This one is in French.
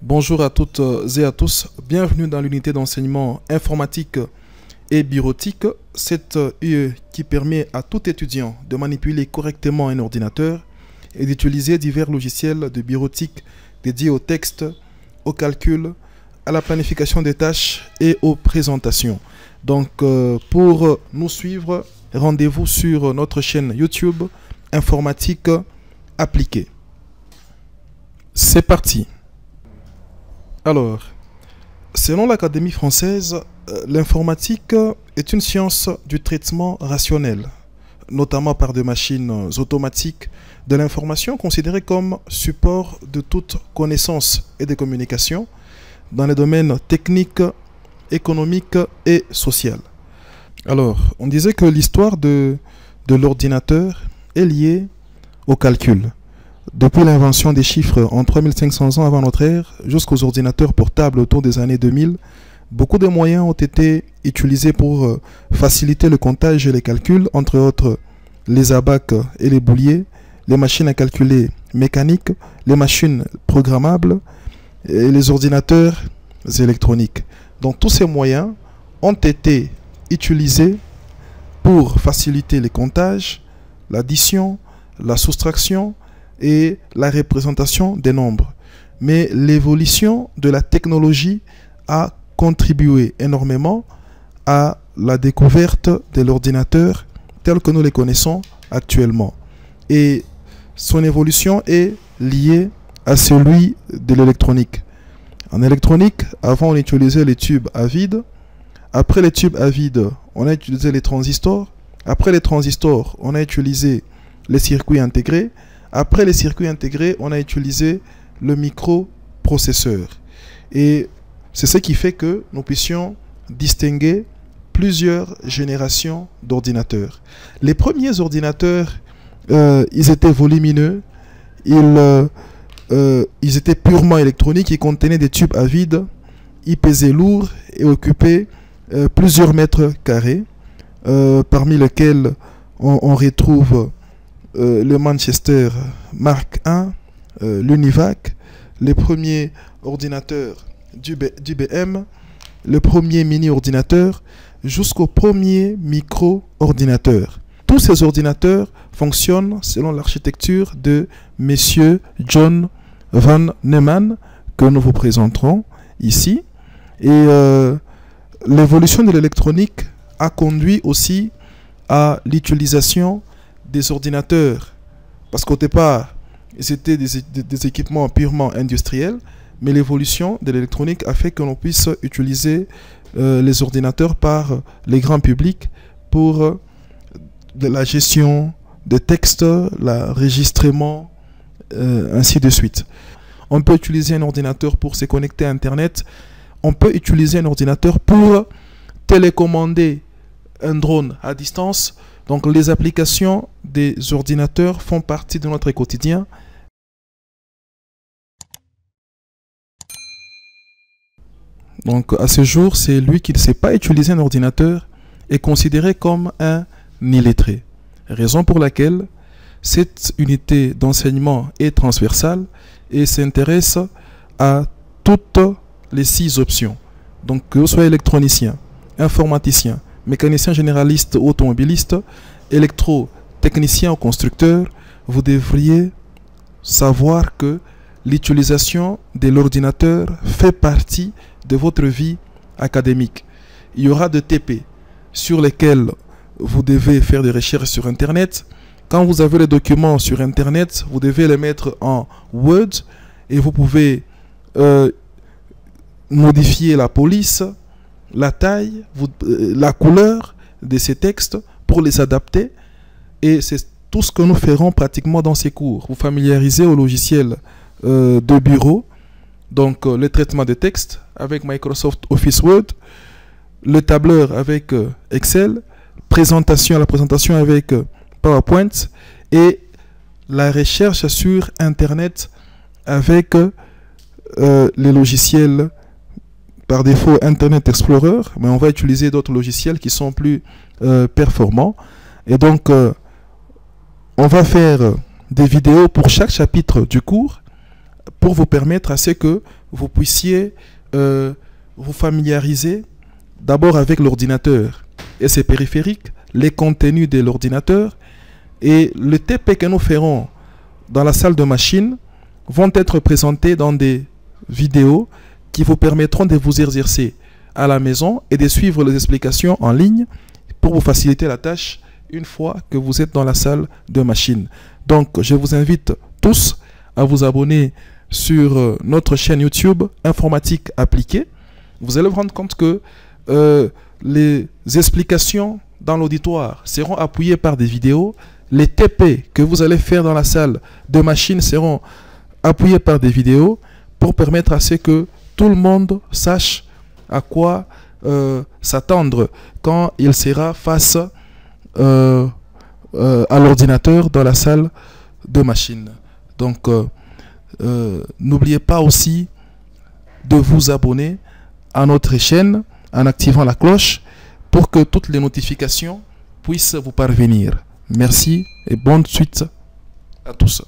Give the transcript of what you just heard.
Bonjour à toutes et à tous, bienvenue dans l'unité d'enseignement informatique et bureautique, cette UE qui permet à tout étudiant de manipuler correctement un ordinateur et d'utiliser divers logiciels de bureautique dédiés au texte, au calcul, à la planification des tâches et aux présentations. Donc pour nous suivre, rendez-vous sur notre chaîne YouTube Informatique Appliquée. C'est parti. Alors, selon l'Académie française, l'informatique est une science du traitement rationnel, notamment par des machines automatiques de l'information considérée comme support de toute connaissance et des communications dans les domaines techniques, économiques et social. Alors, on disait que l'histoire de l'ordinateur est liée au calcul. Depuis l'invention des chiffres en 3500 ans avant notre ère jusqu'aux ordinateurs portables autour des années 2000, beaucoup de moyens ont été utilisés pour faciliter le comptage et les calculs, entre autres les abacs et les bouliers, les machines à calculer mécaniques, les machines programmables et les ordinateurs électroniques. Donc tous ces moyens ont été utilisés pour faciliter les comptages, l'addition, la soustraction et la représentation des nombres. Mais l'évolution de la technologie a contribué énormément à la découverte de l'ordinateur tel que nous les connaissons actuellement. Et son évolution est liée à celui de l'électronique. En électronique, avant on utilisait les tubes à vide. Après les tubes à vide, on a utilisé les transistors. Après les transistors, on a utilisé les circuits intégrés. Après les circuits intégrés, on a utilisé le microprocesseur. Et c'est ce qui fait que nous puissions distinguer plusieurs générations d'ordinateurs. Les premiers ordinateurs, ils étaient volumineux, ils étaient purement électroniques, ils contenaient des tubes à vide, ils pesaient lourd et occupaient plusieurs mètres carrés, parmi lesquels on retrouve le Manchester Mark I, l'Univac, les premiers ordinateurs d'IBM, le premier mini-ordinateur, jusqu'au premier micro-ordinateur. Tous ces ordinateurs fonctionnent selon l'architecture de M. John von Neumann, que nous vous présenterons ici. Et l'évolution de l'électronique a conduit aussi à l'utilisation des ordinateurs, parce qu'au départ, c'était des équipements purement industriels, mais l'évolution de l'électronique a fait que l'on puisse utiliser les ordinateurs par les grands publics pour de la gestion des textes, l'enregistrement, ainsi de suite. On peut utiliser un ordinateur pour se connecter à Internet, on peut utiliser un ordinateur pour télécommander un drone à distance. Donc les applications des ordinateurs font partie de notre quotidien. Donc à ce jour, c'est lui qui ne sait pas utiliser un ordinateur est considéré comme un illettré. Raison pour laquelle cette unité d'enseignement est transversale et s'intéresse à toutes les 6 options. Donc que vous soyez électronicien, informaticien, mécanicien généraliste ou automobiliste, électrotechnicien ou constructeur, vous devriez savoir que l'utilisation de l'ordinateur fait partie de votre vie académique. Il y aura des TP sur lesquels vous devez faire des recherches sur Internet. Quand vous avez les documents sur Internet, vous devez les mettre en Word et vous pouvez modifier la police, la taille, la couleur de ces textes pour les adapter. Et c'est tout ce que nous ferons pratiquement dans ces cours. Vous familiarisez au logiciel de bureau, donc le traitement de texte avec Microsoft Office Word, le tableur avec Excel, la présentation avec PowerPoint et la recherche sur Internet avec les logiciels par défaut Internet Explorer, mais on va utiliser d'autres logiciels qui sont plus performants. Et donc, on va faire des vidéos pour chaque chapitre du cours pour vous permettre à ce que vous puissiez vous familiariser d'abord avec l'ordinateur et ses périphériques, les contenus de l'ordinateur, et le TP que nous ferons dans la salle de machine vont être présentés dans des vidéos qui vous permettront de vous exercer à la maison et de suivre les explications en ligne pour vous faciliter la tâche une fois que vous êtes dans la salle de machine. Donc, je vous invite tous à vous abonner sur notre chaîne YouTube Informatique Appliquée. Vous allez vous rendre compte que les explications dans l'auditoire seront appuyées par des vidéos. Les TP que vous allez faire dans la salle de machine seront appuyés par des vidéos pour permettre à ce que tout le monde sache à quoi s'attendre quand il sera face à l'ordinateur dans la salle de machine. Donc, n'oubliez pas aussi de vous abonner à notre chaîne en activant la cloche pour que toutes les notifications puissent vous parvenir. Merci et bonne suite à tous.